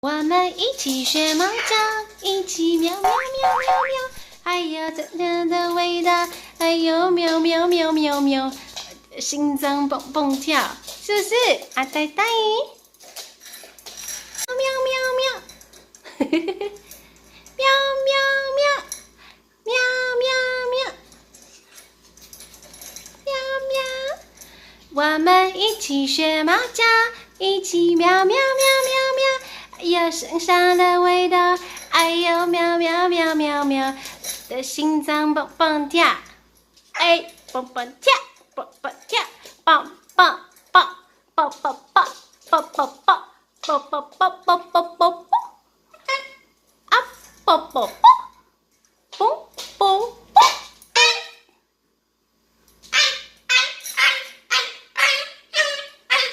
我们一起学猫叫，一起喵喵喵喵喵，还有真正的味道，还有喵喵喵喵喵，心脏蹦蹦跳，是不是？啊呆呆，喵喵喵，喵喵喵，喵喵喵，喵喵。我们一起学猫叫，一起喵喵喵喵喵。有身上的味道，哎呦喵喵喵喵喵，的心脏蹦蹦跳，哎蹦蹦跳，蹦蹦跳，蹦蹦蹦蹦蹦蹦蹦蹦蹦蹦蹦蹦蹦蹦蹦，啊蹦蹦蹦蹦蹦蹦。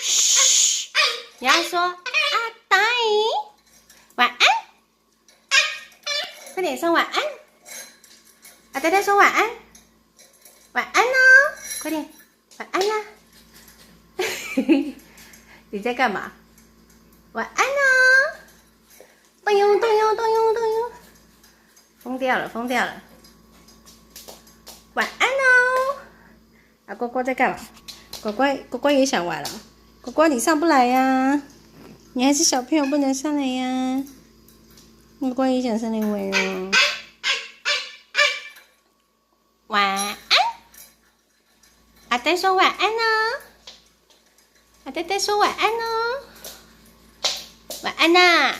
嘘，你要说。晚安，快点说晚安。啊，呆呆说晚安，晚安哦，快点，晚安啦。你在干嘛？晚安哦。咚呦咚呦咚呦咚呦，疯掉了，疯掉了。晚安哦。啊，乖乖在干嘛？乖乖也想玩了。乖乖，你上不来呀？你还是小朋友，不能上来呀。乖乖也想上来玩哦。晚安，阿呆说晚安哦。阿呆呆说晚安哦。晚安呐。